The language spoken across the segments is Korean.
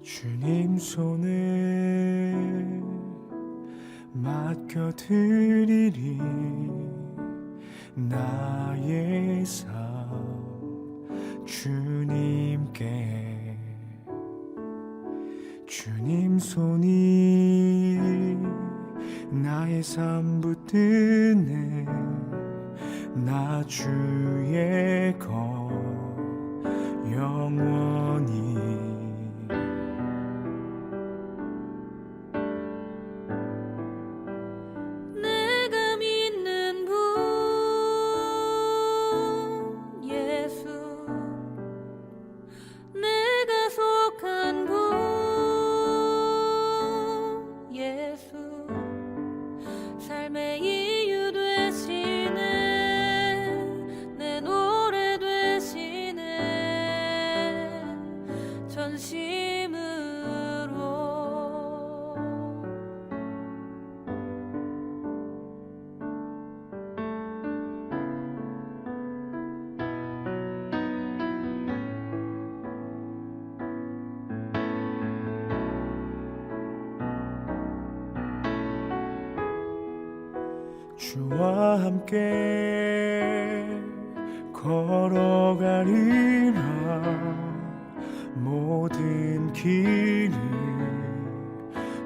주님 손에 맡겨드리리 나의 삶 주님께. 주님 손이 나의 삶 붙드네. 나 주의 것 영원히. 내가 믿는 분 예수, 내가 속한 분 예수, 삶의 이유 되시네. 내 노래 되시네. 전심으로 주와 함께 걸어가리라. 모든 길을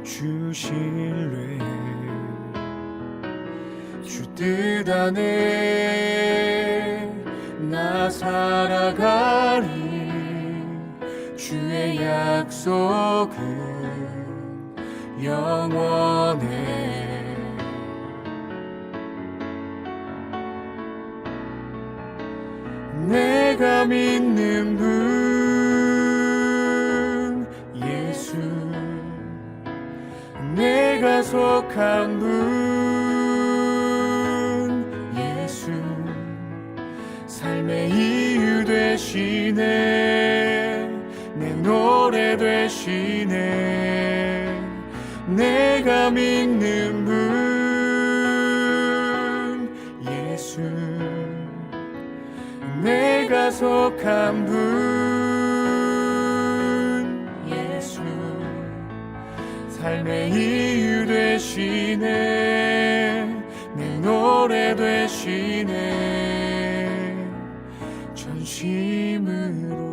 주 신뢰. 주 뜻 안에 나 살아가리. 주의 약속은 영원해. 내가 믿는 분 예수, 내가 속한 분 예수, 삶의 이유 되시네. 내 노래 되시네. 내가 믿는 분 예수, 내가 속한 분 예수, 삶의 이유 되시네. 내 노래 되시네. 전심으로.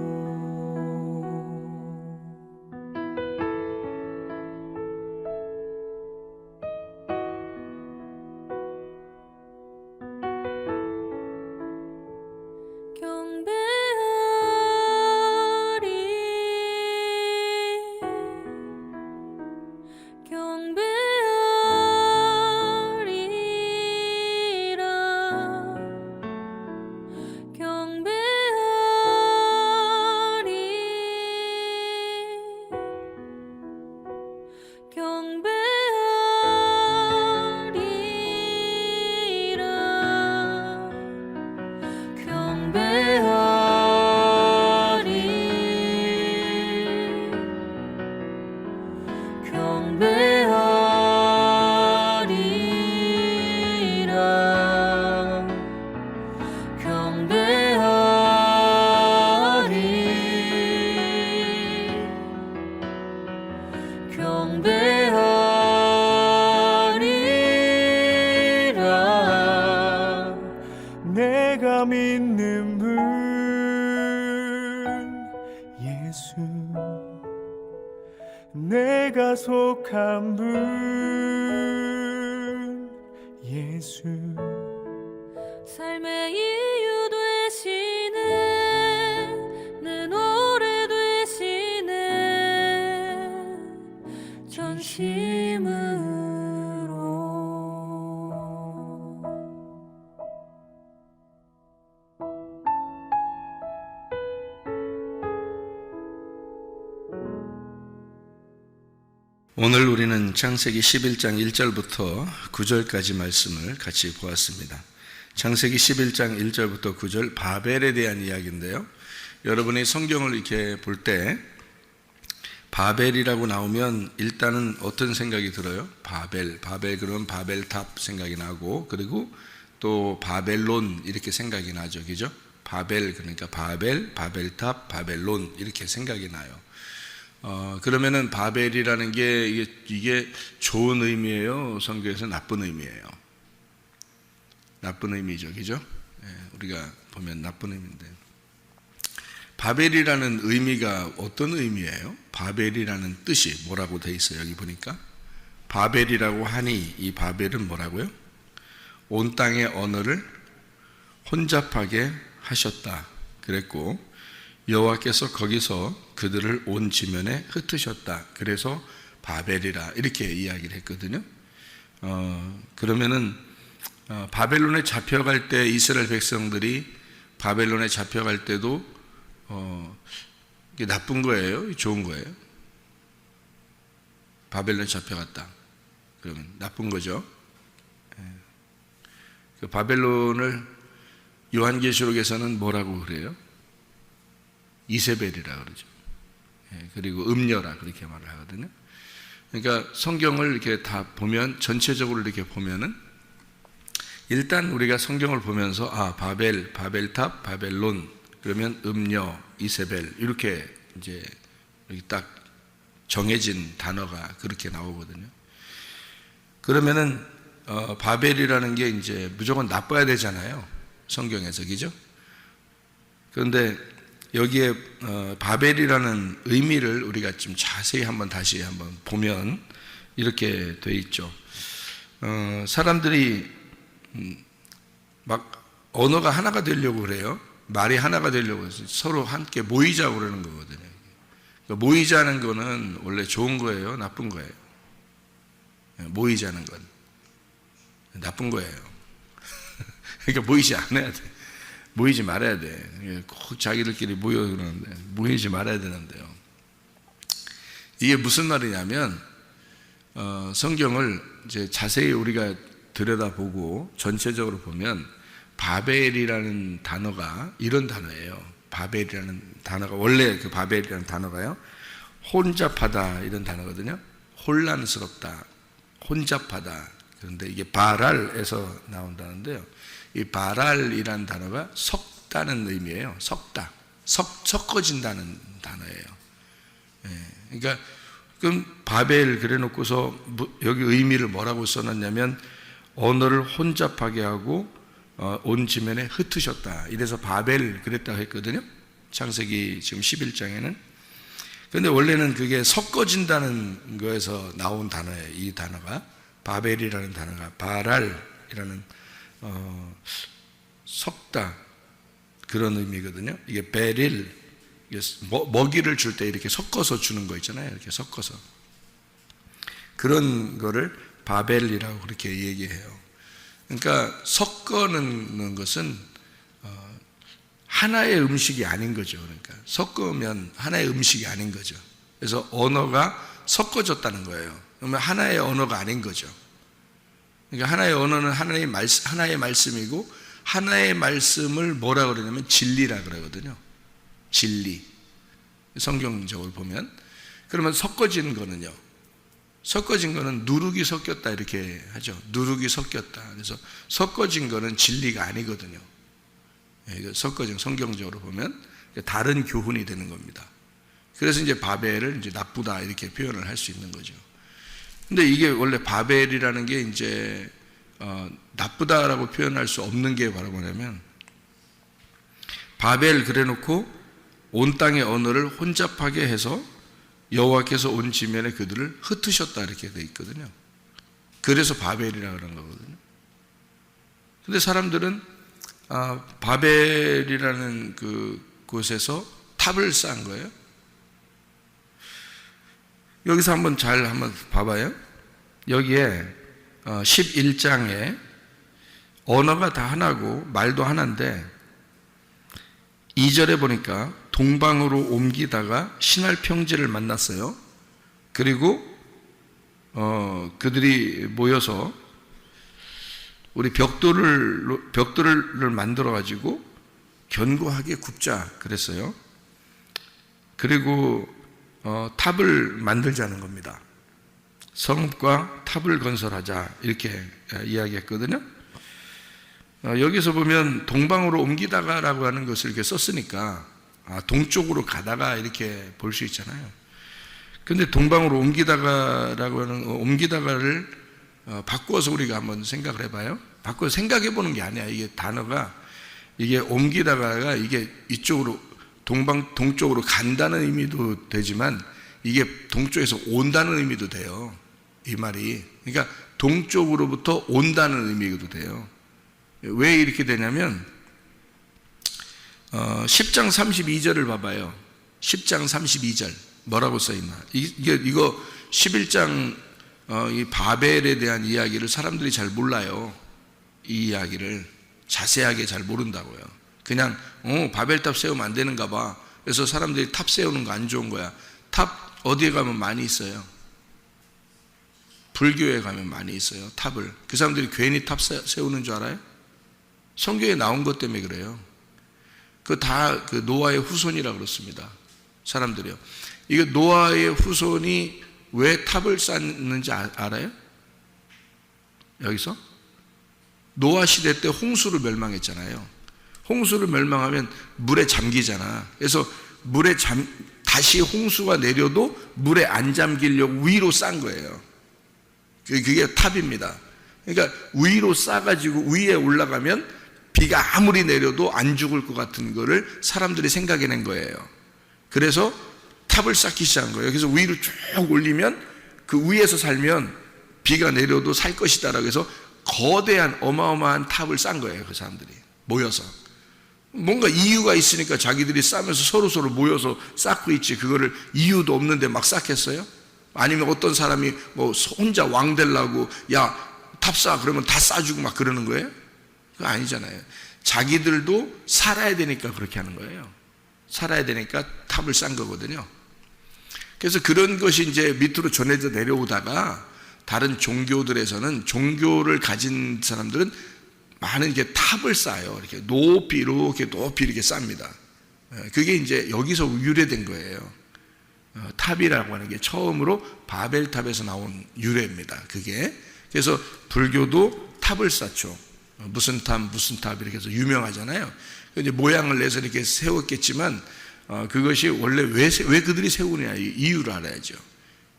내가 믿는 분 예수, 내가 속한 분 예수, 삶의 이유 되시네. 내 노래 되시네. 전심으로. 오늘 우리는 창세기 11장 1절부터 9절까지 말씀을 같이 보았습니다. 창세기 11장 1절부터 9절 바벨에 대한 이야기인데요. 여러분이 성경을 이렇게 볼 때 바벨이라고 나오면 일단은 어떤 생각이 들어요? 바벨 그러면 바벨탑 생각이 나고, 그리고 또 바벨론 이렇게 생각이 나죠. 그죠? 바벨 그러니까 바벨, 바벨탑, 바벨론 이렇게 생각이 나요. 그러면은 바벨이라는 게 이게 좋은 의미예요? 성경에서 나쁜 의미예요? 나쁜 의미죠, 그죠? 우리가 보면 나쁜 의미인데, 바벨이라는 의미가 어떤 의미예요? 바벨이라는 뜻이 뭐라고 돼 있어요? 여기 보니까 바벨이라고 하니, 이 바벨은 뭐라고요? 온 땅의 언어를 혼잡하게 하셨다 그랬고, 여호와께서 거기서 그들을 온 지면에 흩으셨다. 그래서 바벨이라 이렇게 이야기를 했거든요. 그러면은 바벨론에 잡혀갈 때 이스라엘 백성들이 바벨론에 잡혀갈 때도 이게 나쁜 거예요? 좋은 거예요? 바벨론에 잡혀갔다. 그러면 나쁜 거죠. 그 바벨론을 요한계시록에서는 뭐라고 그래요? 이세벨이라 그러죠. 그리고 음녀라 그렇게 말을 하거든요. 그러니까 성경을 이렇게 다 보면, 전체적으로 이렇게 보면은 일단 우리가 성경을 보면서 바벨, 바벨탑, 바벨론, 그러면 음녀, 이세벨 이렇게 이제 딱 정해진 단어가 그렇게 나오거든요. 그러면은 바벨이라는 게 이제 무조건 나빠야 되잖아요, 성경에서, 그죠? 그런데 여기에 바벨이라는 의미를 우리가 좀 자세히 다시 한번 보면 이렇게 돼 있죠. 사람들이 막 언어가 하나가 되려고 그래요. 말이 하나가 되려고 해서 서로 함께 모이자고 그러는 거거든요. 그러니까 모이자는 거는 원래 좋은 거예요, 나쁜 거예요? 모이자는 건 나쁜 거예요. 그러니까 모이지 않아야 돼. 모이지 말아야 돼. 꼭 자기들끼리 모여 그러는데 모이지 말아야 되는데요. 이게 무슨 말이냐면 성경을 이제 자세히 우리가 들여다보고 전체적으로 보면 바벨이라는 단어가 이런 단어예요. 바벨이라는 단어가 원래 그 바벨이라는 단어가요, 혼잡하다 이런 단어거든요. 혼란스럽다, 혼잡하다. 그런데 이게 바랄에서 나온다는데요. 이 바랄이라는 단어가 섞다는 의미예요. 섞어진다는 단어예요. 그러니까 그럼 바벨 그래 놓고서 여기 의미를 뭐라고 써놨냐면 언어를 혼잡하게 하고 온 지면에 흩으셨다. 이래서 바벨 그랬다고 했거든요. 창세기 지금 11장에는. 그런데 원래는 그게 섞어진다는 거에서 나온 단어예요. 이 단어가 바벨이라는 단어가 바랄이라는 섞다 그런 의미거든요. 이게 베릴, 먹이를 줄 때 이렇게 섞어서 주는 거 있잖아요. 이렇게 섞어서 그런 거를 바벨이라고 그렇게 얘기해요. 그러니까 섞어놓는 것은 하나의 음식이 아닌 거죠. 그러니까 섞으면 하나의 음식이 아닌 거죠. 그래서 언어가 섞어졌다는 거예요. 그러면 하나의 언어가 아닌 거죠. 그러니까 하나의 언어는 하나의 말씀이고, 하나의 말씀을 뭐라 그러냐면 진리라 그러거든요. 진리. 성경적으로 보면. 그러면 섞어진 거는요, 섞어진 거는 누룩이 섞였다 이렇게 하죠. 누룩이 섞였다. 그래서 섞어진 거는 진리가 아니거든요. 섞어진, 성경적으로 보면 다른 교훈이 되는 겁니다. 그래서 이제 바벨을 이제 나쁘다 이렇게 표현을 할 수 있는 거죠. 근데 이게 원래 바벨이라는 게 이제 나쁘다라고 표현할 수 없는 게 바로 뭐냐면, 바벨 그래 놓고 온 땅의 언어를 혼잡하게 해서 여호와께서 온 지면에 그들을 흩으셨다 이렇게 돼 있거든요. 그래서 바벨이라고 그런 거거든요. 근데 사람들은 바벨이라는 그 곳에서 탑을 쌓은 거예요. 여기서 한번 봐봐요. 여기에 11장에 언어가 다 하나고 말도 하나인데 2절에 보니까 동방으로 옮기다가 신할 평지를 만났어요. 그리고 그들이 모여서 우리 벽돌을 만들어 가지고 견고하게 굽자 그랬어요. 그리고 탑을 만들자는 겁니다. 성읍과 탑을 건설하자 이렇게 이야기했거든요. 여기서 보면 동방으로 옮기다가라고 하는 것을 이렇게 썼으니까 동쪽으로 가다가 이렇게 볼 수 있잖아요. 그러면 동방으로 옮기다가 이렇게 옮기다가 동쪽으로 가다가 이렇게 볼 수 있잖아요. 동방으로 옮기다가 이렇게 옮기다가 동쪽으로 가다가 이렇게 볼 수 있잖아요. 동방으로 옮기다가 이렇게 옮기다가 동쪽으로 가다가 이렇게 볼 수 있잖아요. 근데 동방으로 옮기다가라고 하는 옮기다가를 바꾸어서 우리가 한번 생각을 해봐요. 바꿔 생각해 보는 게 아니야. 이게 단어가 이게 옮기다가가 이게 이쪽으로 동쪽으로 간다는 의미도 되지만 이게 동쪽에서 온다는 의미도 돼요. 이 말이. 그러니까 동쪽으로부터 온다는 의미도 돼요. 왜 이렇게 되냐면 10장 32절을 봐봐요. 10장 32절 뭐라고 써있나. 이거 11장 이 바벨에 대한 이야기를 사람들이 잘 몰라요. 이 이야기를 자세하게 잘 모른다고요. 그냥 바벨탑 세우면 안 되는가 봐. 그래서 사람들이 탑 세우는 거 안 좋은 거야. 탑 어디에 가면 많이 있어요. 불교에 가면 많이 있어요. 탑을. 그 사람들이 괜히 탑 세우는 줄 알아요? 성경에 나온 것 때문에 그래요. 그 다 그 노아의 후손이라 그렇습니다. 사람들이요. 이거 노아의 후손이 왜 탑을 쌓는지 알아요? 여기서? 노아 시대 때 홍수를 멸망했잖아요. 홍수를 멸망하면 물에 잠기잖아. 그래서 다시 홍수가 내려도 물에 안 잠기려고 위로 싼 거예요. 그게 탑입니다. 그러니까 위로 싸가지고 위에 올라가면 비가 아무리 내려도 안 죽을 것 같은 거를 사람들이 생각해낸 거예요. 그래서 탑을 쌓기 시작한 거예요. 그래서 위로 쭉 올리면 그 위에서 살면 비가 내려도 살 것이다라고 해서 거대한 어마어마한 탑을 쌓은 거예요. 그 사람들이 모여서. 뭔가 이유가 있으니까 자기들이 쌓으면서 서로 모여서 쌓고 있지. 그거를 이유도 없는데 막 쌓겠어요? 아니면 어떤 사람이 뭐 혼자 왕 되려고 야 탑 쌓아 그러면 다 쌓아주고 막 그러는 거예요? 그거 아니잖아요. 자기들도 살아야 되니까 그렇게 하는 거예요. 살아야 되니까 탑을 쌓은 거거든요. 그래서 그런 것이 이제 밑으로 전해져 내려오다가 다른 종교들에서는 종교를 가진 사람들은 많은 게 탑을 쌓아요. 이렇게 높이 이렇게 쌓습니다. 그게 이제 여기서 유래된 거예요. 탑이라고 하는 게 처음으로 바벨탑에서 나온 유래입니다. 그게. 그래서 불교도 탑을 쌓죠. 무슨 탑 이렇게 해서 유명하잖아요. 이제 모양을 내서 이렇게 세웠겠지만 그것이 원래 왜 그들이 세우느냐 이유를 알아야죠.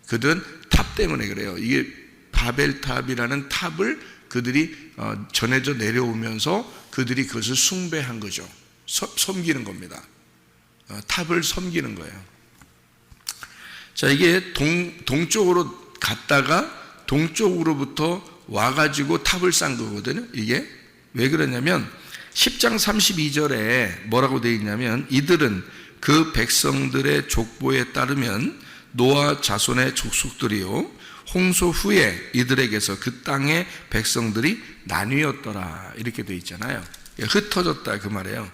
그들은 탑 때문에 그래요. 이게 바벨탑이라는 탑을 그들이 전해져 내려오면서 그들이 그것을 숭배한 거죠. 섬기는 겁니다. 탑을 섬기는 거예요. 자, 이게 동쪽으로 갔다가 동쪽으로부터 와가지고 탑을 쌓은 거거든요. 이게 왜 그러냐면 10장 32절에 뭐라고 되어 있냐면 이들은 그 백성들의 족보에 따르면 노아 자손의 족속들이요 홍수 후에 이들에게서 그 땅의 백성들이 나뉘었더라 이렇게 되어 있잖아요. 흩어졌다 그 말이에요.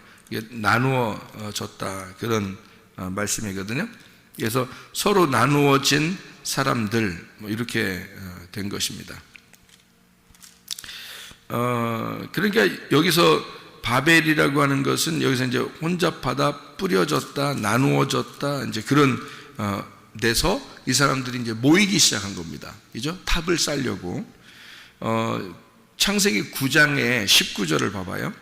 나누어졌다 그런 말씀이거든요. 그래서 서로 나누어진 사람들 뭐 이렇게 된 것입니다. 그러니까 여기서 바벨이라고 하는 것은 여기서 이제 혼잡하다, 뿌려졌다, 나누어졌다 이제 그런 데서 이 사람들이 이제 모이기 시작한 겁니다. 그죠? 탑을 쌓으려고. 창세기 9장의 19절을 봐봐요.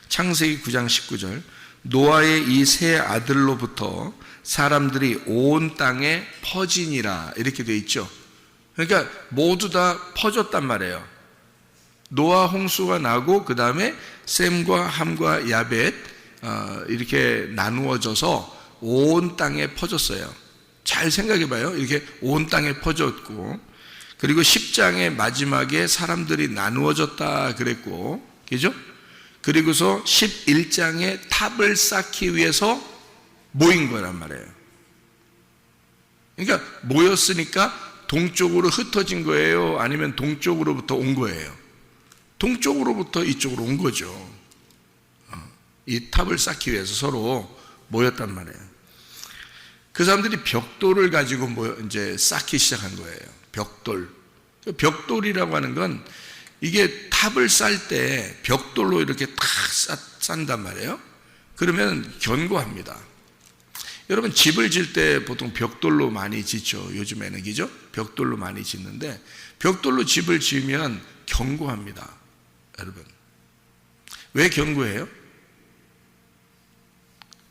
창세기 9장 19절. 노아의 이 세 아들로부터 사람들이 온 땅에 퍼지니라 이렇게 돼 있죠. 그러니까 모두 다 퍼졌단 말이에요. 노아 홍수가 나고 그 다음에 셈과 함과 야벳 이렇게 나누어져서 온 땅에 퍼졌어요. 잘 생각해 봐요. 이렇게 온 땅에 퍼졌고 그리고 10장의 마지막에 사람들이 나누어졌다 그랬고 그죠? 그리고서 11장에 탑을 쌓기 위해서 모인 거란 말이에요. 그러니까 모였으니까 동쪽으로 흩어진 거예요? 아니면 동쪽으로부터 온 거예요? 동쪽으로부터 이쪽으로 온 거죠. 이 탑을 쌓기 위해서 서로 모였단 말이에요. 그 사람들이 벽돌을 가지고 이제 쌓기 시작한 거예요. 벽돌. 벽돌이라고 하는 건 이게 탑을 쌓을 때 벽돌로 이렇게 탁 쌓는단 말이에요. 그러면 견고합니다. 여러분 집을 질 때 보통 벽돌로 많이 짓죠. 요즘에는 그죠? 벽돌로 많이 짓는데 벽돌로 집을 지으면 견고합니다. 여러분 왜 견고해요?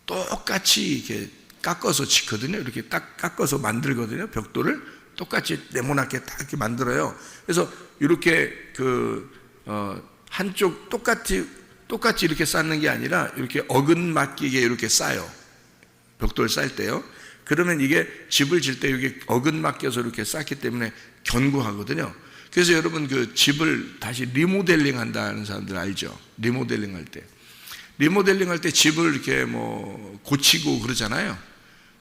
똑같이 이렇게 깎아서 짓거든요. 이렇게 딱 깎아서 만들거든요. 벽돌을 똑같이 네모나게 딱 이렇게 만들어요. 그래서 이렇게 한쪽 똑같이 이렇게 쌓는 게 아니라 이렇게 어긋맞게 이렇게 쌓아요. 벽돌 쌓을 때요. 그러면 이게 집을 질 때 이게 어긋맞게서 이렇게 쌓기 때문에 견고하거든요. 그래서 여러분 그 집을 다시 리모델링 한다는 사람들 알죠? 리모델링 할 때 집을 이렇게 뭐 고치고 그러잖아요.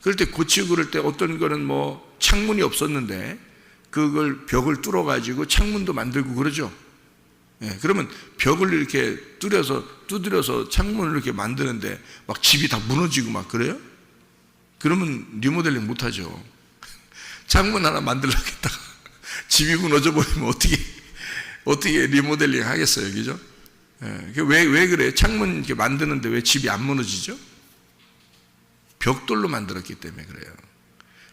그럴 때 고치고 그럴 때 어떤 거는 뭐 창문이 없었는데 그걸 벽을 뚫어 가지고 창문도 만들고 그러죠. 예, 그러면 벽을 이렇게 두드려서 창문을 이렇게 만드는데 막 집이 다 무너지고 막 그래요? 그러면 리모델링 못 하죠. 창문 하나 만들려겠다가 집이 무너져 버리면 어떻게 리모델링 하겠어요, 그죠? 예, 왜 그래요? 창문 이렇게 만드는데 왜 집이 안 무너지죠? 벽돌로 만들었기 때문에 그래요.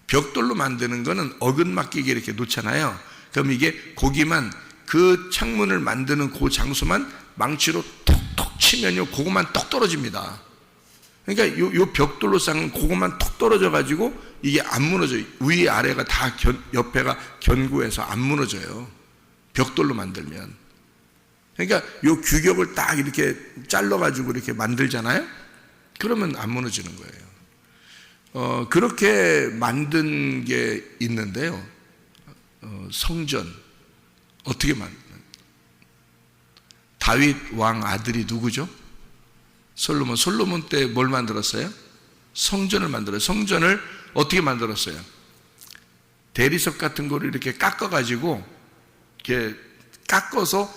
벽돌로 만드는 거는 어긋맞게 이렇게 놓잖아요. 그럼 이게 고기만 그 창문을 만드는 그 장소만 망치로 톡톡 치면요, 그것만 떡 떨어집니다. 그러니까 요 벽돌로 쌓은 그것만 톡 떨어져 가지고 이게 안 무너져요. 위 아래가 다 옆에가 견고해서 안 무너져요. 벽돌로 만들면. 그러니까 요 규격을 딱 이렇게 잘라 가지고 이렇게 만들잖아요. 그러면 안 무너지는 거예요. 그렇게 만든 게 있는데요. 성전 어떻게 다윗 왕 아들이 누구죠? 솔로몬 때 뭘 만들었어요? 성전을 만들어요. 성전을 어떻게 만들었어요? 대리석 같은 거를 이렇게 깎아가지고 이렇게 깎아서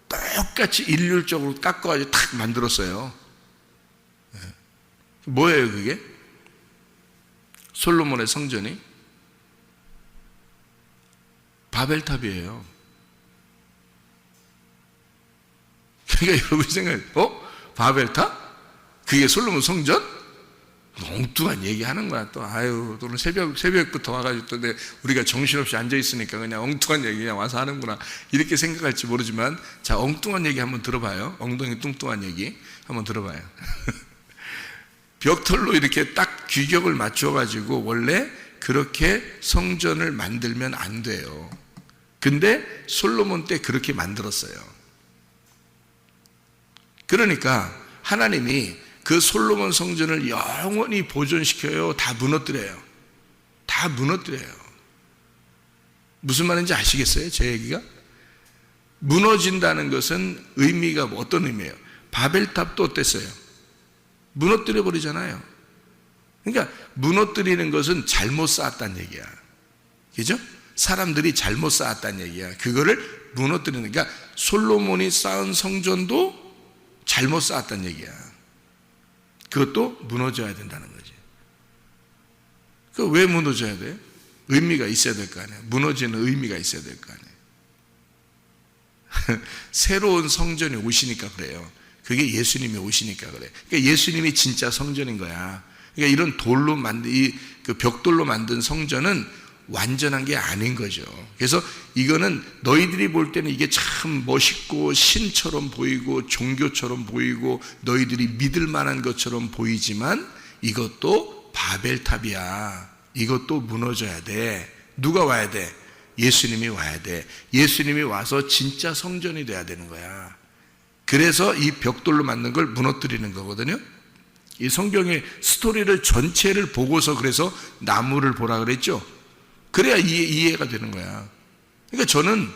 똑같이 일률적으로 깎아가지고 탁 만들었어요. 뭐예요 그게? 솔로몬의 성전이 바벨탑이에요. 그러니까 여러분 생각해, 바벨탑? 그게 솔로몬 성전? 엉뚱한 얘기 하는 거야 또. 또는 새벽부터 와가지고 또 우리가 정신없이 앉아있으니까 그냥 엉뚱한 얘기 그냥 와서 하는구나 이렇게 생각할지 모르지만, 자, 엉뚱한 얘기 한번 들어봐요. 엉덩이 뚱뚱한 얘기 한번 들어봐요. 벽돌로 이렇게 딱 규격을 맞춰가지고 원래 그렇게 성전을 만들면 안 돼요. 근데 솔로몬 때 그렇게 만들었어요. 그러니까 하나님이 그 솔로몬 성전을 영원히 보존시켜요? 다 무너뜨려요? 다 무너뜨려요. 무슨 말인지 아시겠어요? 제 얘기가? 무너진다는 것은 의미가 어떤 의미예요? 바벨탑도 어땠어요? 무너뜨려 버리잖아요. 그러니까 무너뜨리는 것은 잘못 쌓았다는 얘기야. 그죠? 사람들이 잘못 쌓았다는 얘기야. 그거를 무너뜨리는, 그러니까 솔로몬이 쌓은 성전도 잘못 쌓았다는 얘기야. 그것도 무너져야 된다는 거지. 그 왜 무너져야 돼? 의미가 있어야 될 거 아니야. 무너지는 의미가 있어야 될 거 아니야. 새로운 성전이 오시니까 그래요. 그게 예수님이 오시니까 그래. 그러니까 예수님이 진짜 성전인 거야. 그러니까 이런 돌로 만든 그 벽돌로 만든 성전은 완전한 게 아닌 거죠. 그래서 이거는 너희들이 볼 때는 이게 참 멋있고 신처럼 보이고 종교처럼 보이고 너희들이 믿을 만한 것처럼 보이지만 이것도 바벨탑이야. 이것도 무너져야 돼. 누가 와야 돼? 예수님이 와야 돼. 예수님이 와서 진짜 성전이 돼야 되는 거야. 그래서 이 벽돌로 만든 걸 무너뜨리는 거거든요. 이 성경의 스토리를 전체를 보고서 그래서 나무를 보라 그랬죠. 그래야 이해가 되는 거야. 그러니까 저는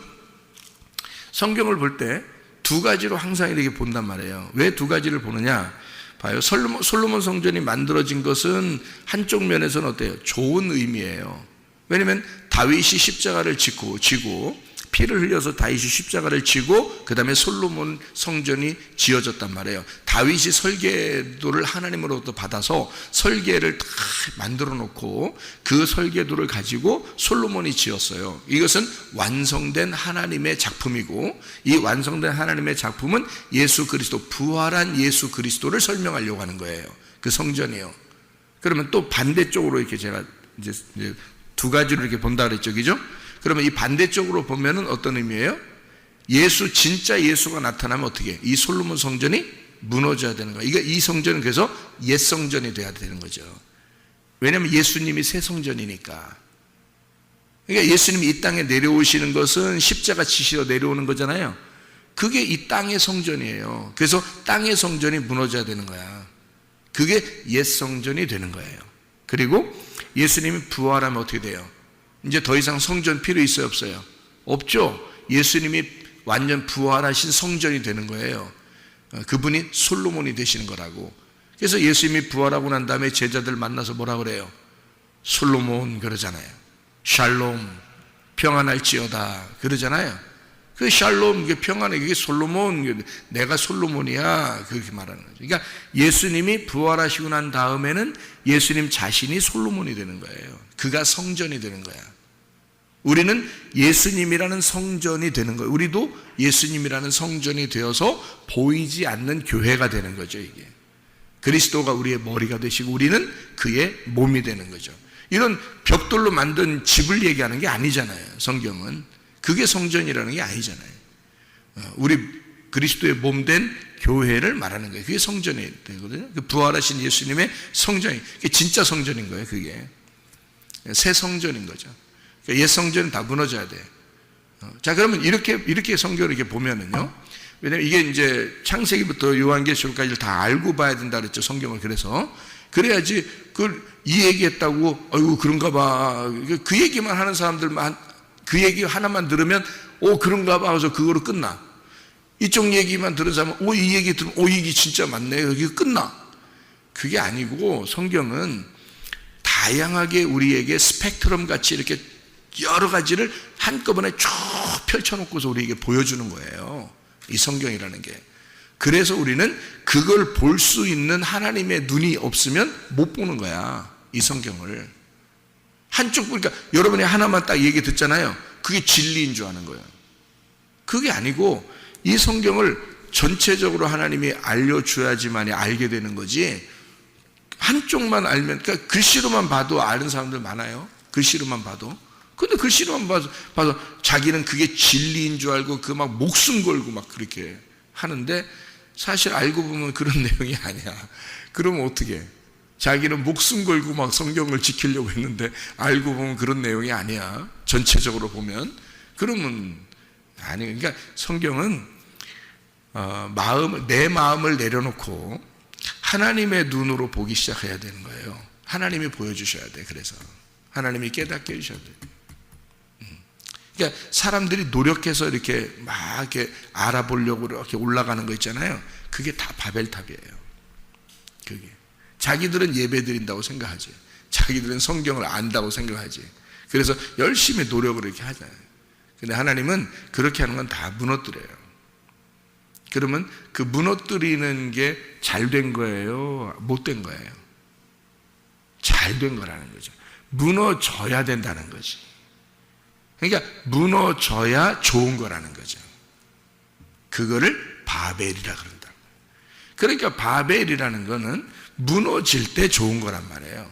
성경을 볼 때 두 가지로 항상 이렇게 본단 말이에요. 왜 두 가지를 보느냐? 봐요. 솔로몬 성전이 만들어진 것은 한쪽 면에서는 어때요? 좋은 의미예요. 왜냐하면 다윗이 십자가를 지고 피를 흘려서 다윗이 십자가를 지고 그 다음에 솔로몬 성전이 지어졌단 말이에요. 다윗이 설계도를 하나님으로부터 받아서 설계를 다 만들어 놓고 그 설계도를 가지고 솔로몬이 지었어요. 이것은 완성된 하나님의 작품이고, 이 완성된 하나님의 작품은 예수 그리스도, 부활한 예수 그리스도를 설명하려고 하는 거예요. 그 성전이요. 그러면 또 반대쪽으로 이렇게 제가 이제 두 가지로 이렇게 본다 그랬죠, 그죠? 그러면 이 반대쪽으로 보면은 어떤 의미예요? 진짜 예수가 나타나면 어떻게? 이 솔로몬 성전이 무너져야 되는 거예요. 이 성전은 그래서 옛 성전이 돼야 되는 거죠. 왜냐하면 예수님이 새 성전이니까. 그러니까 예수님이 이 땅에 내려오시는 것은 십자가 지시러 내려오는 거잖아요. 그게 이 땅의 성전이에요. 그래서 땅의 성전이 무너져야 되는 거야. 그게 옛 성전이 되는 거예요. 그리고 예수님이 부활하면 어떻게 돼요? 이제 더 이상 성전 필요 있어요, 없어요? 없죠. 예수님이 완전 부활하신 성전이 되는 거예요. 그분이 솔로몬이 되시는 거라고. 그래서 예수님이 부활하고 난 다음에 제자들 만나서 뭐라 그래요? 솔로몬 그러잖아요. 샬롬, 평안할지어다 그러잖아요. 그 샬롬, 그게 평안해, 그게 솔로몬, 내가 솔로몬이야 그렇게 말하는 거죠. 그러니까 예수님이 부활하시고 난 다음에는 예수님 자신이 솔로몬이 되는 거예요. 그가 성전이 되는 거야. 우리는 예수님이라는 성전이 되는 거예요. 우리도 예수님이라는 성전이 되어서 보이지 않는 교회가 되는 거죠. 이게 그리스도가 우리의 머리가 되시고 우리는 그의 몸이 되는 거죠. 이런 벽돌로 만든 집을 얘기하는 게 아니잖아요. 성경은 그게 성전이라는 게 아니잖아요. 우리 그리스도의 몸 된 교회를 말하는 거예요. 그게 성전이 되거든요. 그 부활하신 예수님의 성전이, 그게 진짜 성전인 거예요. 그게 새 성전인 거죠. 그러니까 옛 성전은 다 무너져야 돼요. 자, 그러면 이렇게 성경을 이렇게 보면은요. 왜냐면 이게 이제 창세기부터 요한계시록까지를 다 알고 봐야 된다 그랬죠. 성경을. 그래야지 이 얘기했다고 아이고 그런가 봐. 그 얘기만 하는 사람들만 그 얘기 하나만 들으면 그런가 봐 해서 그거로 끝나. 이쪽 얘기만 들은 사람은 이 얘기 들으면 이게 진짜 맞네 여기 끝나. 그게 아니고 성경은 다양하게 우리에게 스펙트럼 같이 이렇게 여러 가지를 한꺼번에 쭉 펼쳐놓고서 우리에게 보여주는 거예요. 이 성경이라는 게. 그래서 우리는 그걸 볼 수 있는 하나님의 눈이 없으면 못 보는 거야. 이 성경을. 한쪽 보니까 여러분이 하나만 딱 얘기 듣잖아요. 그게 진리인 줄 아는 거예요. 그게 아니고 이 성경을 전체적으로 하나님이 알려줘야지만이 알게 되는 거지. 한쪽만 알면, 그러니까 글씨로만 봐도 아는 사람들 많아요. 글씨로만 봐도. 근데 글씨로만 봐서 자기는 그게 진리인 줄 알고 그 막 목숨 걸고 막 그렇게 하는데 사실 알고 보면 그런 내용이 아니야. 그러면 어떻게? 자기는 목숨 걸고 막 성경을 지키려고 했는데 알고 보면 그런 내용이 아니야. 전체적으로 보면. 그러면 아니. 그러니까 성경은 내 마음을 내려놓고 하나님의 눈으로 보기 시작해야 되는 거예요. 하나님이 보여주셔야 돼. 그래서 하나님이 깨닫게 해주셔야 돼. 그러니까 사람들이 노력해서 이렇게 막 이렇게 알아보려고 이렇게 올라가는 거 있잖아요. 그게 다 바벨탑이에요. 그게. 자기들은 예배 드린다고 생각하지. 자기들은 성경을 안다고 생각하지. 그래서 열심히 노력을 이렇게 하잖아요. 근데 하나님은 그렇게 하는 건 다 무너뜨려요. 그러면 그 무너뜨리는 게 잘 된 거예요? 못 된 거예요? 잘 된 거라는 거죠. 무너져야 된다는 거지. 그러니까 무너져야 좋은 거라는 거죠. 그거를 바벨이라 그런다. 그러니까 바벨이라는 거는 무너질 때 좋은 거란 말이에요.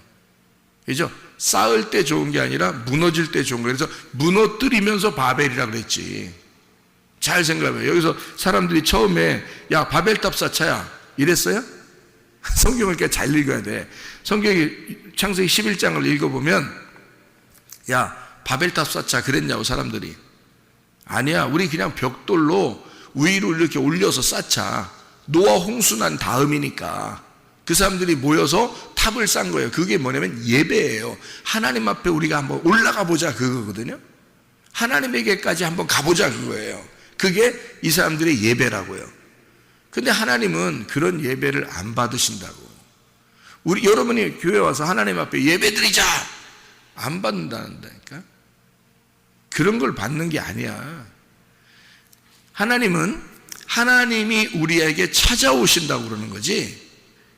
그죠? 쌓을 때 좋은 게 아니라 무너질 때 좋은 거예요. 그래서 무너뜨리면서 바벨이라 그랬지. 잘 생각해요. 여기서 사람들이 처음에 야 바벨탑 쌓자야 이랬어요? 성경을 이렇게 잘 읽어야 돼. 성경이 창세기 11장을 읽어보면 야 바벨탑 쌓자 그랬냐고 사람들이. 아니야, 우리 그냥 벽돌로 위로 이렇게 올려서 쌓자. 노아 홍수 난 다음이니까 그 사람들이 모여서 탑을 쌓은 거예요. 그게 뭐냐면 예배예요. 하나님 앞에 우리가 한번 올라가 보자 그거거든요. 하나님에게까지 한번 가보자 그거예요. 그게 이 사람들의 예배라고요. 근데 하나님은 그런 예배를 안 받으신다고. 여러분이 교회 와서 하나님 앞에 예배 드리자 안 받는다니까. 그런 걸 받는 게 아니야. 하나님은 하나님이 우리에게 찾아오신다고 그러는 거지.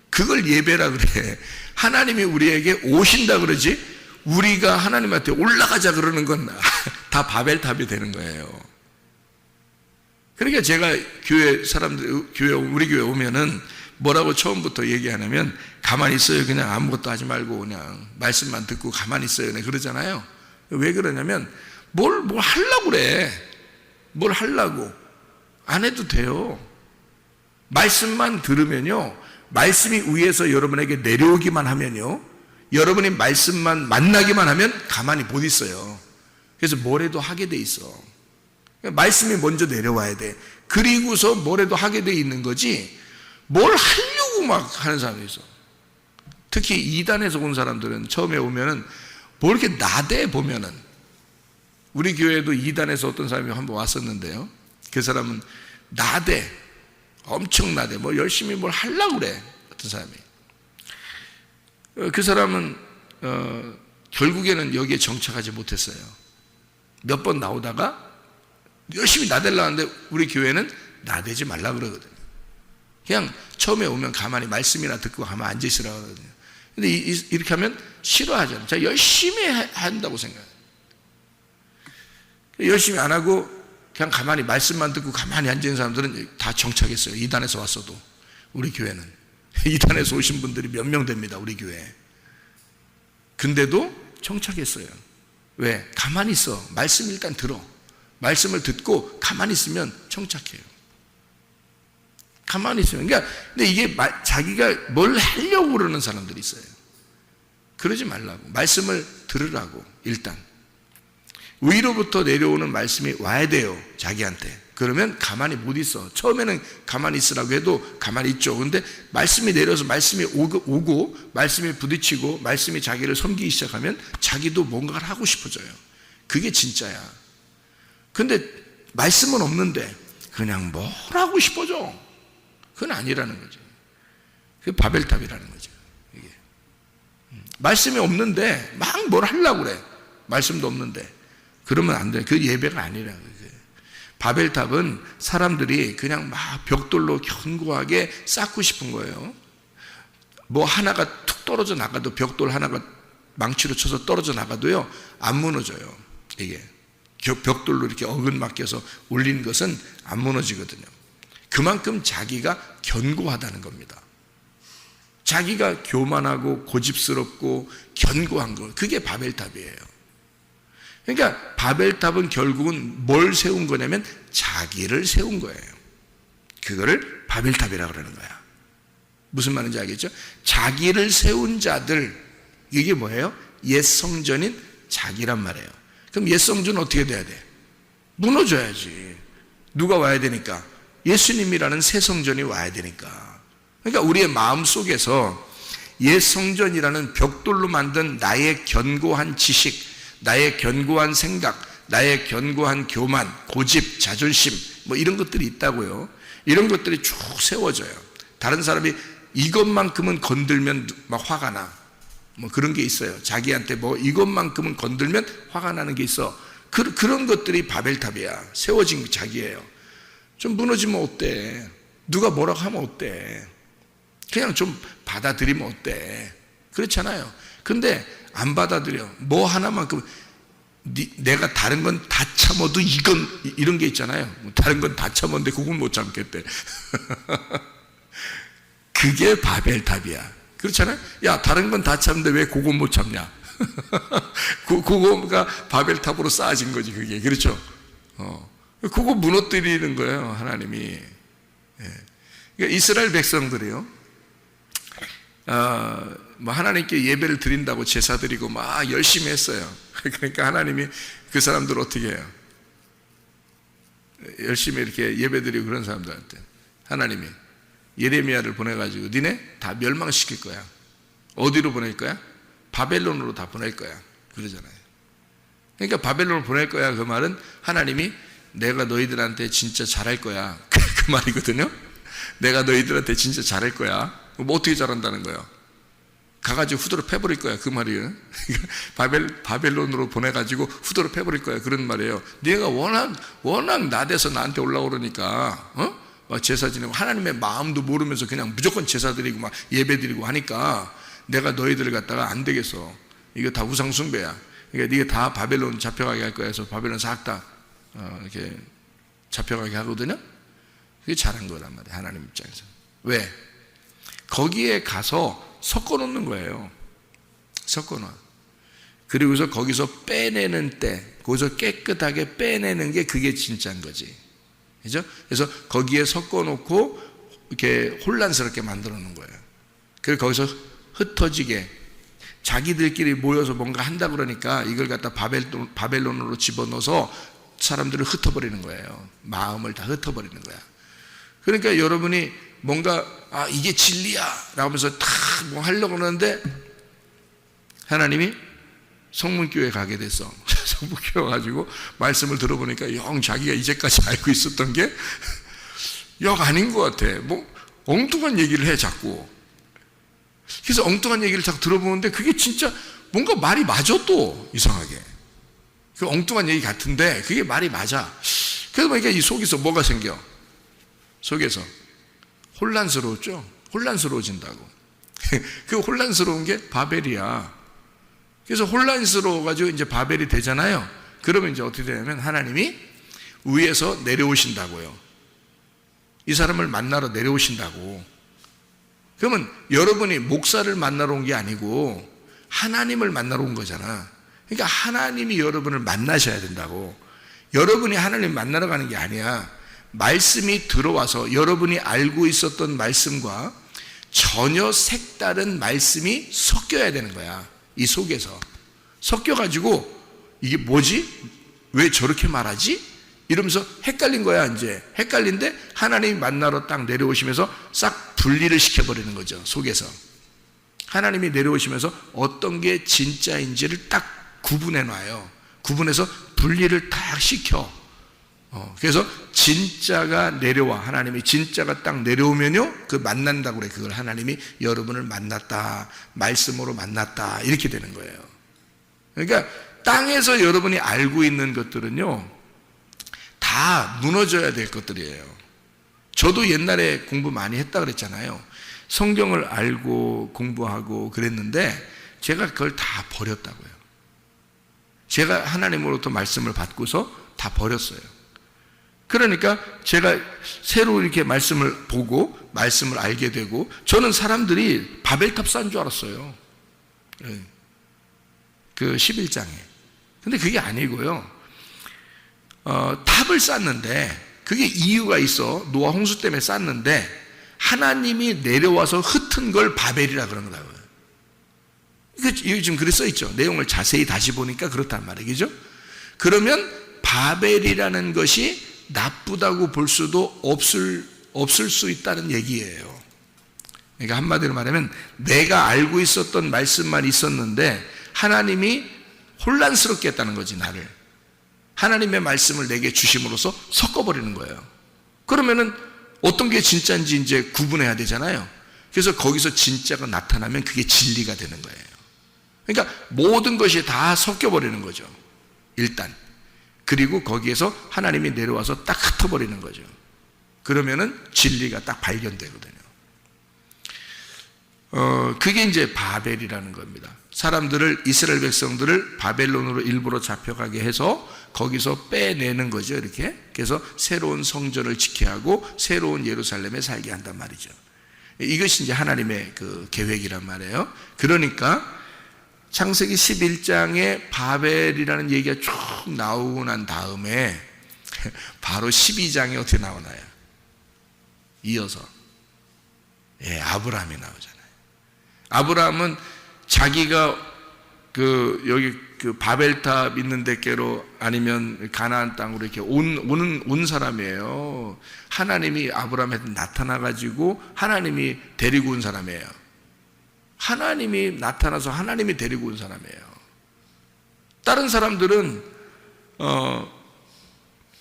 그걸 예배라 그래. 하나님이 우리에게 오신다 그러지. 우리가 하나님한테 올라가자 그러는 건 다 바벨탑이 되는 거예요. 그러니까 제가 교회 사람들, 우리 교회 오면은 뭐라고 처음부터 얘기하냐면 가만히 있어요. 그냥 아무것도 하지 말고 그냥 말씀만 듣고 가만히 있어요. 그러잖아요. 왜 그러냐면 뭘 하려고 그래. 뭘 하려고. 안 해도 돼요. 말씀만 들으면요. 말씀이 위에서 여러분에게 내려오기만 하면요. 여러분이 말씀만 만나기만 하면 가만히 못 있어요. 그래서 뭐래도 하게 돼 있어. 말씀이 먼저 내려와야 돼. 그리고서 뭐래도 하게 돼 있는 거지, 뭘 하려고 막 하는 사람이 있어. 특히 이단에서 온 사람들은 처음에 오면은 뭐 이렇게 나대 보면은, 우리 교회에도 이단에서 어떤 사람이 한번 왔었는데요. 그 사람은 나대, 엄청 나대, 뭐 열심히 뭘 하려고 그래. 어떤 사람이. 그 사람은 결국에는 여기에 정착하지 못했어요. 몇 번 나오다가 열심히 나대려고 하는데 우리 교회는 나대지 말라 그러거든요. 그냥 처음에 오면 가만히 말씀이나 듣고 가만히 앉으시라고 하거든요. 근데 이렇게 하면 싫어하잖아요. 자, 열심히 한다고 생각해요. 열심히 안 하고 그냥 가만히 말씀만 듣고 가만히 앉은 사람들은 다 정착했어요. 이단에서 왔어도. 우리 교회는 이단에서 오신 분들이 몇 명 됩니다. 우리 교회에. 근데도 정착했어요. 왜? 가만히 있어. 말씀 일단 들어. 말씀을 듣고 가만히 있으면 정착해요. 가만히 있으면. 그러니까 근데 이게 자기가 뭘 하려고 그러는 사람들이 있어요. 그러지 말라고. 말씀을 들으라고. 일단 위로부터 내려오는 말씀이 와야 돼요. 자기한테. 그러면 가만히 못 있어. 처음에는 가만히 있으라고 해도 가만히 있죠. 근데 말씀이 내려서 말씀이 오고 말씀이 부딪히고 말씀이 자기를 섬기기 시작하면 자기도 뭔가를 하고 싶어져요. 그게 진짜야. 근데 말씀은 없는데 그냥 뭘 하고 싶어져. 그건 아니라는 거죠. 그게 바벨탑이라는 거죠. 이게. 말씀이 없는데 막 뭘 하려고 그래. 말씀도 없는데. 그러면 안 돼. 그 예배가 아니라는 거예요. 바벨탑은 사람들이 그냥 막 벽돌로 견고하게 쌓고 싶은 거예요. 뭐 하나가 툭 떨어져 나가도, 벽돌 하나가 망치로 쳐서 떨어져 나가도요, 안 무너져요. 이게 벽돌로 이렇게 어근 맡겨서 올린 것은 안 무너지거든요. 그만큼 자기가 견고하다는 겁니다. 자기가 교만하고 고집스럽고 견고한 거, 그게 바벨탑이에요. 그러니까 바벨탑은 결국은 뭘 세운 거냐면 자기를 세운 거예요. 그거를 바벨탑이라고 그러는 거야. 무슨 말인지 알겠죠? 자기를 세운 자들, 이게 뭐예요? 옛 성전인 자기란 말이에요. 그럼 옛 성전은 어떻게 돼야 돼? 무너져야지. 누가 와야 되니까? 예수님이라는 새 성전이 와야 되니까. 그러니까 우리의 마음 속에서 옛 성전이라는 벽돌로 만든 나의 견고한 지식, 나의 견고한 생각, 나의 견고한 교만, 고집, 자존심, 뭐 이런 것들이 있다고요. 이런 것들이 쭉 세워져요. 다른 사람이 이것만큼은 건들면 막 화가 나. 뭐 그런 게 있어요. 자기한테 뭐 이것만큼은 건들면 화가 나는 게 있어. 그런 것들이 바벨탑이야. 세워진 자기예요. 좀 무너지면 어때? 누가 뭐라고 하면 어때? 그냥 좀 받아들이면 어때? 그렇잖아요. 근데 안 받아들여. 뭐 하나만큼, 내가 다른 건 다 참아도 이런 게 있잖아요. 다른 건 다 참았는데 그건 못 참겠대. 그게 바벨탑이야. 그렇잖아요. 야, 다른 건 다 참는데 왜 그건 못 참냐? 그거가 바벨탑으로 쌓아진 거지, 그게. 그렇죠? 그거 무너뜨리는 거예요, 하나님이. 그러니까 이스라엘 백성들이요, 뭐 하나님께 예배를 드린다고 제사 드리고 막 열심히 했어요. 그러니까 하나님이 그 사람들 어떻게 해요? 열심히 이렇게 예배 드리고 그런 사람들한테 하나님이 예레미야를 보내가지고 니네 다 멸망시킬 거야. 어디로 보낼 거야? 바벨론으로 다 보낼 거야. 그러잖아요. 그러니까 바벨론으로 보낼 거야. 그 말은 하나님이 내가 너희들한테 진짜 잘할 거야. 그 말이거든요. 내가 너희들한테 진짜 잘할 거야. 뭐 어떻게 잘한다는 거예요? 가가지고 후드로 패버릴 거야. 그 말이에요. 바벨론으로 보내가지고 후드로 패버릴 거야. 그런 말이에요. 네가 워낙 나대서 나한테 올라오고 그러니까, 막 제사 지내고 하나님의 마음도 모르면서 그냥 무조건 제사 드리고 막 예배 드리고 하니까 내가 너희들을 갖다가 안 되겠어. 이거 다 우상숭배야. 그러니까 네가 다 바벨론 잡혀가게 할 거야. 해서 바벨론 싹 다 이렇게 잡혀가게 하거든요. 그게 잘한 거란 말이에요. 하나님 입장에서. 왜? 거기에 가서 섞어 놓는 거예요. 섞어 놔. 그리고서 거기서 빼내는 때, 거기서 깨끗하게 빼내는 게 그게 진짜인 거지. 그죠? 그래서 거기에 섞어 놓고 이렇게 혼란스럽게 만들어 놓은 거예요. 그리고 거기서 흩어지게 자기들끼리 모여서 뭔가 한다 그러니까 이걸 갖다 바벨론으로 집어넣어서 사람들을 흩어버리는 거예요. 마음을 다 흩어버리는 거야. 그러니까 여러분이 뭔가 이게 진리야 라고 하면서 다 뭐 하려고 하는데 하나님이 성문교회 가게 됐어. 성문교회 가지고 말씀을 들어보니까 영 자기가 이제까지 알고 있었던 게 영 아닌 것 같아. 뭐 엉뚱한 얘기를 해 자꾸. 그래서 엉뚱한 얘기를 자꾸 들어보는데 그게 진짜 뭔가 말이 맞아. 또 이상하게 그 엉뚱한 얘기 같은데 그게 말이 맞아. 그래서 보니까 이 속에서 뭐가 생겨? 속에서 혼란스러웠죠. 혼란스러워진다고. 그 혼란스러운 게 바벨이야. 그래서 혼란스러워가지고 이제 바벨이 되잖아요. 그러면 이제 어떻게 되냐면 하나님이 위에서 내려오신다고요. 이 사람을 만나러 내려오신다고. 그러면 여러분이 목사를 만나러 온 게 아니고 하나님을 만나러 온 거잖아. 그러니까 하나님이 여러분을 만나셔야 된다고. 여러분이 하나님 만나러 가는 게 아니야. 말씀이 들어와서 여러분이 알고 있었던 말씀과 전혀 색다른 말씀이 섞여야 되는 거야. 이 속에서 섞여가지고 이게 뭐지? 왜 저렇게 말하지? 이러면서 헷갈린 거야. 이제 헷갈린데 하나님이 만나러 딱 내려오시면서 싹 분리를 시켜버리는 거죠. 속에서 하나님이 내려오시면서 어떤 게 진짜인지를 딱 구분해 놔요. 구분해서 분리를 딱 시켜. 그래서 진짜가 내려와. 하나님이 진짜가 딱 내려오면요 그 만난다고 그래. 그걸 하나님이 여러분을 만났다, 말씀으로 만났다, 이렇게 되는 거예요. 그러니까 땅에서 여러분이 알고 있는 것들은요 다 무너져야 될 것들이에요. 저도 옛날에 공부 많이 했다 그랬잖아요. 성경을 알고 공부하고 그랬는데 제가 그걸 다 버렸다고요. 제가 하나님으로부터 말씀을 받고서 다 버렸어요. 그러니까 제가 새로 이렇게 말씀을 보고 말씀을 알게 되고, 저는 사람들이 바벨탑 쌓은 줄 알았어요. 그 11장에. 근데 그게 아니고요. 탑을 쌓는데 그게 이유가 있어. 노아 홍수 때문에 쌓는데 하나님이 내려와서 흩은 걸 바벨이라 그런 거라고요. 이거 지금 글에 써 있죠. 내용을 자세히 다시 보니까 그렇단 말이죠. 그러면 바벨이라는 것이 나쁘다고 볼 수도 없을 수 있다는 얘기예요. 그러니까 한마디로 말하면 내가 알고 있었던 말씀만 있었는데 하나님이 혼란스럽게 했다는 거지. 나를 하나님의 말씀을 내게 주심으로써 섞어버리는 거예요. 그러면은 어떤 게 진짜인지 이제 구분해야 되잖아요. 그래서 거기서 진짜가 나타나면 그게 진리가 되는 거예요. 그러니까 모든 것이 다 섞여버리는 거죠. 일단. 그리고 거기에서 하나님이 내려와서 딱 흩어버리는 거죠. 그러면은 진리가 딱 발견되거든요. 그게 이제 바벨이라는 겁니다. 사람들을, 이스라엘 백성들을 바벨론으로 일부러 잡혀가게 해서 거기서 빼내는 거죠. 이렇게. 그래서 새로운 성전을 지켜야 하고 새로운 예루살렘에 살게 한단 말이죠. 이것이 이제 하나님의 그 계획이란 말이에요. 그러니까 창세기 11장에 바벨이라는 얘기가 쭉 나오고 난 다음에 바로 12장에 어떻게 나오나요? 이어서 아브라함이 나오잖아요. 아브라함은 자기가 여기 바벨탑 있는 데께로 아니면 가나안 땅으로 이렇게 온 사람이에요. 하나님이 아브라함한테 나타나가지고 하나님이 데리고 온 사람이에요. 하나님이 나타나서 하나님이 데리고 온 사람이에요. 다른 사람들은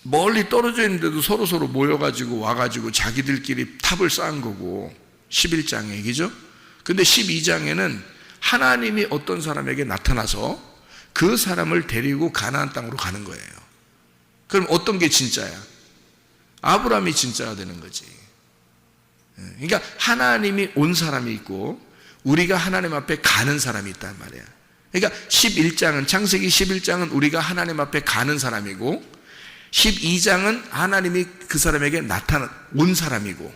멀리 떨어져 있는데도 서로 모여가지고 와가지고 자기들끼리 탑을 쌓은 거고 11장에 얘기죠. 근데 12장에는 하나님이 어떤 사람에게 나타나서 그 사람을 데리고 가나안 땅으로 가는 거예요. 그럼 어떤 게 진짜야? 아브라함이 진짜가 되는 거지. 그러니까 하나님이 온 사람이 있고 우리가 하나님 앞에 가는 사람이 있단 말이야. 그러니까 11장은, 창세기 11장은 우리가 하나님 앞에 가는 사람이고 12장은 하나님이 그 사람에게 온 사람이고.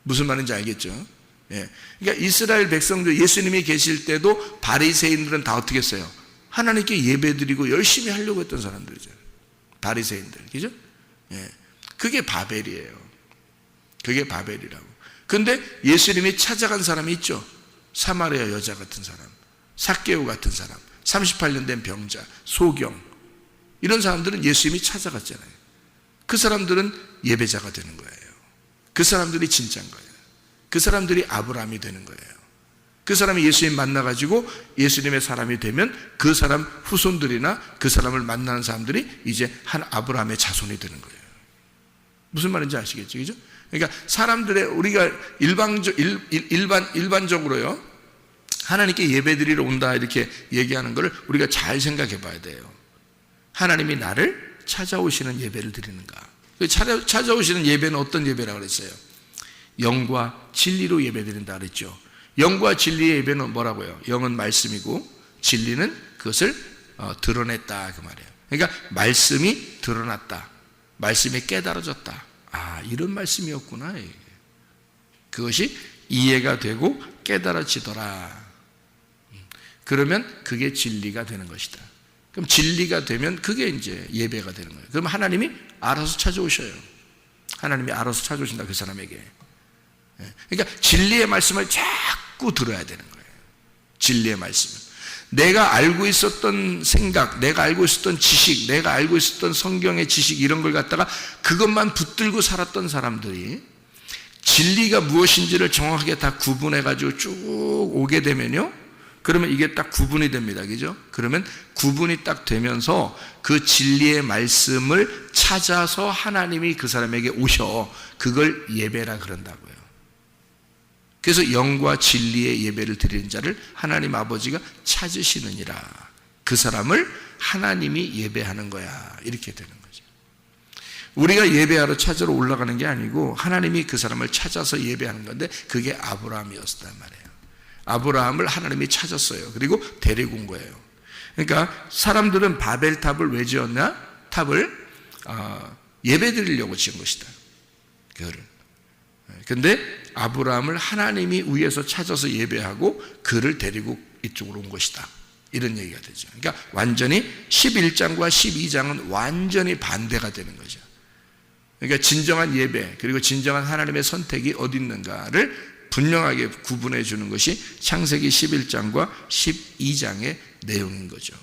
무슨 말인지 알겠죠? 그러니까 이스라엘 백성들, 예수님이 계실 때도 바리새인들은 다 어떻게 했어요? 하나님께 예배드리고 열심히 하려고 했던 사람들이죠. 바리새인들, 그죠? 그게 바벨이에요. 그게 바벨이라고. 근데 예수님이 찾아간 사람이 있죠. 사마리아 여자 같은 사람. 삭개오 같은 사람, 38년 된 병자, 소경, 이런 사람들은 예수님이 찾아갔잖아요. 그 사람들은 예배자가 되는 거예요. 그 사람들이 진짜인 거예요. 그 사람들이 아브라함이 되는 거예요. 그 사람이 예수님 만나가지고 예수님의 사람이 되면 그 사람 후손들이나 그 사람을 만나는 사람들이 이제 한 아브라함의 자손이 되는 거예요. 무슨 말인지 아시겠죠? 그죠? 그러니까 사람들의, 우리가 일반적으로요, 하나님께 예배드리러 온다 이렇게 얘기하는 걸 우리가 잘 생각해 봐야 돼요. 하나님이 나를 찾아오시는 예배를 드리는가? 찾아오시는 예배는 어떤 예배라고 그랬어요? 영과 진리로 예배드린다 그랬죠. 영과 진리의 예배는 뭐라고요? 영은 말씀이고 진리는 그것을 드러냈다 그 말이에요. 그러니까 말씀이 드러났다, 말씀이 깨달아졌다. 아, 이런 말씀이었구나. 그것이 이해가 되고 깨달아지더라. 그러면 그게 진리가 되는 것이다. 그럼 진리가 되면 그게 이제 예배가 되는 거예요. 그럼 하나님이 알아서 찾아오셔요. 하나님이 알아서 찾아오신다, 그 사람에게. 그러니까 진리의 말씀을 자꾸 들어야 되는 거예요. 진리의 말씀을. 내가 알고 있었던 생각, 내가 알고 있었던 지식, 내가 알고 있었던 성경의 지식, 이런 걸 갖다가 그것만 붙들고 살았던 사람들이 진리가 무엇인지를 정확하게 다 구분해가지고 쭉 오게 되면요, 그러면 이게 딱 구분이 됩니다. 그죠? 그러면 구분이 딱 되면서 그 진리의 말씀을 찾아서 하나님이 그 사람에게 오셔. 그걸 예배라 그런다고요. 그래서 영과 진리의 예배를 드리는 자를 하나님 아버지가 찾으시느니라. 그 사람을 하나님이 예배하는 거야. 이렇게 되는 거죠. 우리가 예배하러 찾으러 올라가는 게 아니고 하나님이 그 사람을 찾아서 예배하는 건데, 그게 아브라함이었단 말이에요. 아브라함을 하나님이 찾았어요. 그리고 데리고 온 거예요. 그러니까 사람들은 바벨탑을 왜 지었냐? 탑을 예배 드리려고 지은 것이다. 그거를. 근데 아브라함을 하나님이 위에서 찾아서 예배하고 그를 데리고 이쪽으로 온 것이다. 이런 얘기가 되죠. 그러니까 완전히 11장과 12장은 완전히 반대가 되는 거죠. 그러니까 진정한 예배, 그리고 진정한 하나님의 선택이 어디 있는가를 분명하게 구분해 주는 것이 창세기 11장과 12장의 내용인 거죠.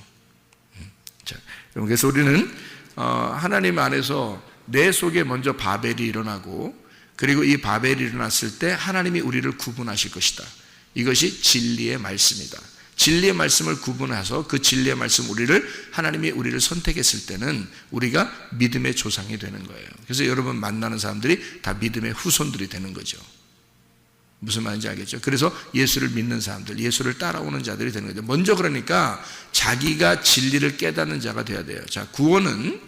자, 그래서 우리는 하나님 안에서 내 속에 먼저 바벨이 일어나고, 그리고 이 바벨이 일어났을 때 하나님이 우리를 구분하실 것이다. 이것이 진리의 말씀이다. 진리의 말씀을 구분해서 그 진리의 말씀 하나님이 우리를 선택했을 때는 우리가 믿음의 조상이 되는 거예요. 그래서 여러분 만나는 사람들이 다 믿음의 후손들이 되는 거죠. 무슨 말인지 알겠죠? 그래서 예수를 믿는 사람들, 예수를 따라오는 자들이 되는 거죠. 먼저 그러니까 자기가 진리를 깨닫는 자가 되어야 돼요. 자, 구원은,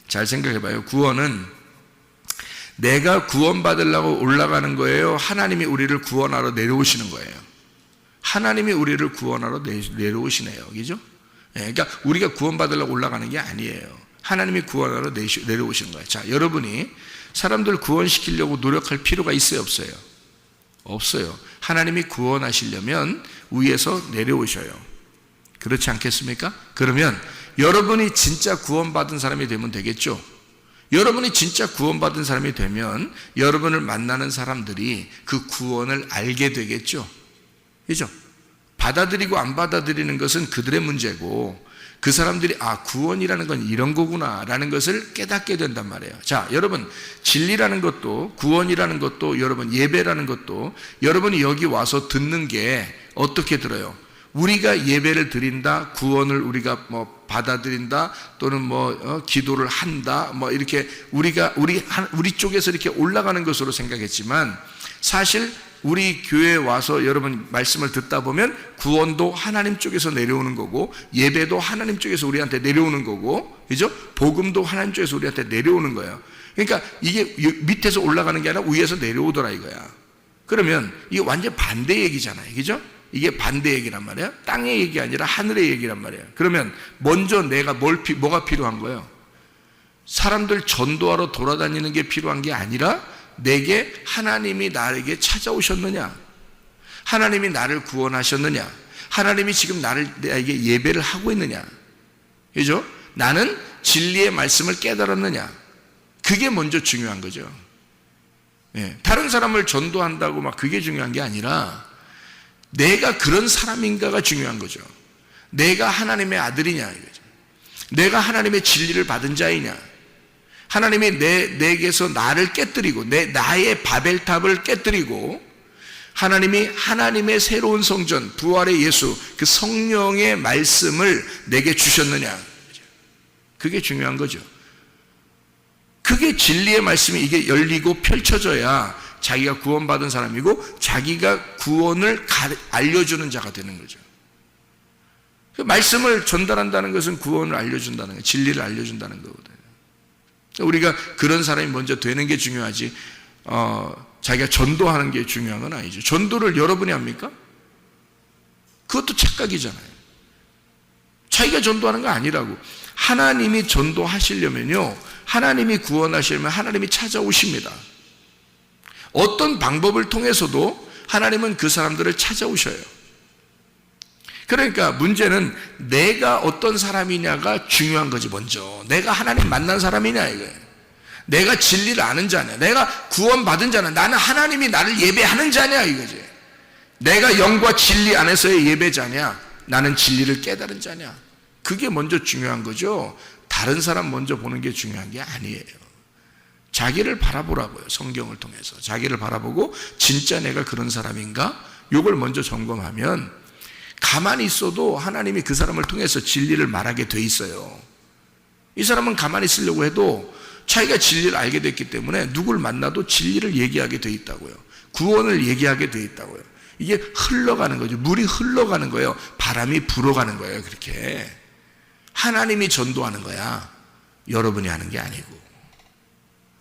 잘 생각해 봐요. 구원은 내가 구원받으려고 올라가는 거예요? 하나님이 우리를 구원하러 내려오시는 거예요? 하나님이 우리를 구원하러 내려오시네요. 그죠? 그러니까 우리가 구원받으려고 올라가는 게 아니에요. 하나님이 구원하러 내려오시는 거예요. 자, 여러분이 사람들 구원시키려고 노력할 필요가 있어요, 없어요? 없어요. 하나님이 구원하시려면 위에서 내려오셔요. 그렇지 않겠습니까? 그러면 여러분이 진짜 구원받은 사람이 되면 되겠죠? 여러분이 진짜 구원받은 사람이 되면 여러분을 만나는 사람들이 그 구원을 알게 되겠죠? 그죠? 받아들이고 안 받아들이는 것은 그들의 문제고, 그 사람들이 구원이라는 건 이런 거구나 라는 것을 깨닫게 된단 말이에요. 자, 여러분, 진리라는 것도, 구원이라는 것도, 여러분 예배라는 것도, 여러분이 여기 와서 듣는 게 어떻게 들어요? 우리가 예배를 드린다, 구원을 우리가 받아들인다, 또는 기도를 한다, 이렇게 우리 쪽에서 이렇게 올라가는 것으로 생각했지만, 사실 우리 교회에 와서 여러분 말씀을 듣다 보면 구원도 하나님 쪽에서 내려오는 거고, 예배도 하나님 쪽에서 우리한테 내려오는 거고, 그죠? 복음도 하나님 쪽에서 우리한테 내려오는 거예요. 그러니까 이게 밑에서 올라가는 게 아니라 위에서 내려오더라 이거야. 그러면 이게 완전 반대 얘기잖아요. 그죠? 이게 반대 얘기란 말이에요. 땅의 얘기 아니라 하늘의 얘기란 말이에요. 그러면 먼저 내가 뭐가 필요한 거예요? 사람들 전도하러 돌아다니는 게 필요한 게 아니라, 내게 하나님이 나에게 찾아오셨느냐, 하나님이 나를 구원하셨느냐, 하나님이 지금 나에게 예배를 하고 있느냐, 그죠? 나는 진리의 말씀을 깨달았느냐, 그게 먼저 중요한 거죠. 다른 사람을 전도한다고 그게 중요한 게 아니라, 내가 그런 사람인가가 중요한 거죠. 내가 하나님의 아들이냐 이거죠. 내가 하나님의 진리를 받은 자이냐. 하나님이 내게서 나를 깨뜨리고 나의 바벨탑을 깨뜨리고 하나님이 하나님의 새로운 성전, 부활의 예수, 그 성령의 말씀을 내게 주셨느냐. 그게 중요한 거죠. 그게 진리의 말씀이 이게 열리고 펼쳐져야 자기가 구원받은 사람이고 자기가 구원을 알려주는 자가 되는 거죠. 그 말씀을 전달한다는 것은 구원을 알려준다는 거예요. 진리를 알려준다는 거거든요. 우리가 그런 사람이 먼저 되는 게 중요하지 자기가 전도하는 게 중요한 건 아니죠. 전도를 여러분이 합니까? 그것도 착각이잖아요. 자기가 전도하는 거 아니라고. 하나님이 전도하시려면요, 하나님이 구원하시려면 하나님이 찾아오십니다. 어떤 방법을 통해서도 하나님은 그 사람들을 찾아오셔요. 그러니까 문제는 내가 어떤 사람이냐가 중요한 거지. 먼저 내가 하나님 만난 사람이냐 이거예요. 내가 진리를 아는 자냐, 내가 구원받은 자냐, 나는 하나님이 나를 예배하는 자냐 이거지. 내가 영과 진리 안에서의 예배자냐, 나는 진리를 깨달은 자냐. 그게 먼저 중요한 거죠. 다른 사람 먼저 보는 게 중요한 게 아니에요. 자기를 바라보라고요. 성경을 통해서 자기를 바라보고 진짜 내가 그런 사람인가, 이걸 먼저 점검하면 가만히 있어도 하나님이 그 사람을 통해서 진리를 말하게 돼 있어요. 이 사람은 가만히 있으려고 해도 자기가 진리를 알게 됐기 때문에 누굴 만나도 진리를 얘기하게 돼 있다고요. 구원을 얘기하게 돼 있다고요. 이게 흘러가는 거죠. 물이 흘러가는 거예요. 바람이 불어가는 거예요. 그렇게 하나님이 전도하는 거야. 여러분이 하는 게 아니고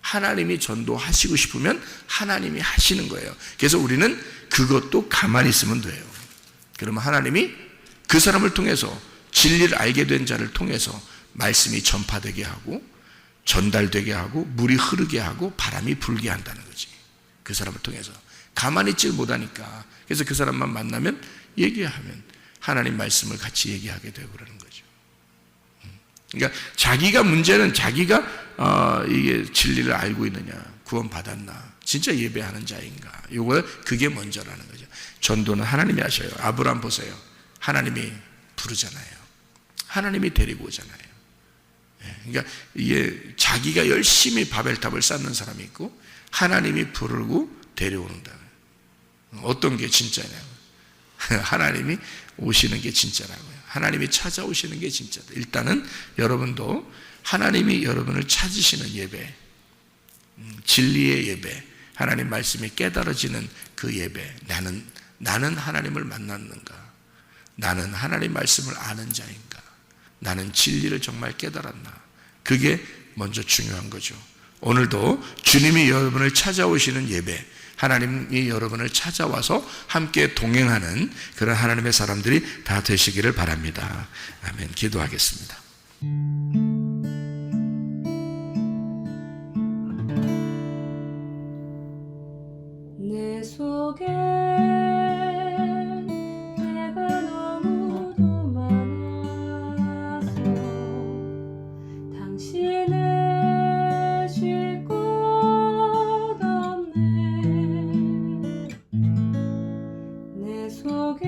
하나님이 전도하시고 싶으면 하나님이 하시는 거예요. 그래서 우리는 그것도 가만히 있으면 돼요. 그러면 하나님이 그 사람을 통해서 진리를 알게 된 자를 통해서 말씀이 전파되게 하고 전달되게 하고 물이 흐르게 하고 바람이 불게 한다는 거지. 그 사람을 통해서 가만히 있질 못하니까. 그래서 그 사람만 만나면 얘기하면 하나님 말씀을 같이 얘기하게 되고 그러는 거죠. 그러니까 자기가 문제는 자기가 이게 진리를 알고 있느냐, 구원 받았나, 진짜 예배하는 자인가. 그게 먼저라는 거죠. 전도는 하나님이 하셔요. 아브라함 보세요. 하나님이 부르잖아요. 하나님이 데리고 오잖아요. 그러니까 이게 자기가 열심히 바벨탑을 쌓는 사람이 있고 하나님이 부르고 데려오는다. 어떤 게 진짜냐고. 하나님이 오시는 게 진짜라고요. 하나님이 찾아오시는 게 진짜다. 일단은 여러분도 하나님이 여러분을 찾으시는 예배, 진리의 예배, 하나님 말씀이 깨달아지는 그 예배, 나는 하나님을 만났는가? 나는 하나님 말씀을 아는 자인가? 나는 진리를 정말 깨달았나? 그게 먼저 중요한 거죠. 오늘도 주님이 여러분을 찾아오시는 예배, 하나님이 여러분을 찾아와서 함께 동행하는 그런 하나님의 사람들이 다 되시기를 바랍니다. 아멘. 기도하겠습니다. 내 속에 내가 너무도 많아서 당신을 쉴 곳 없네. 내 속에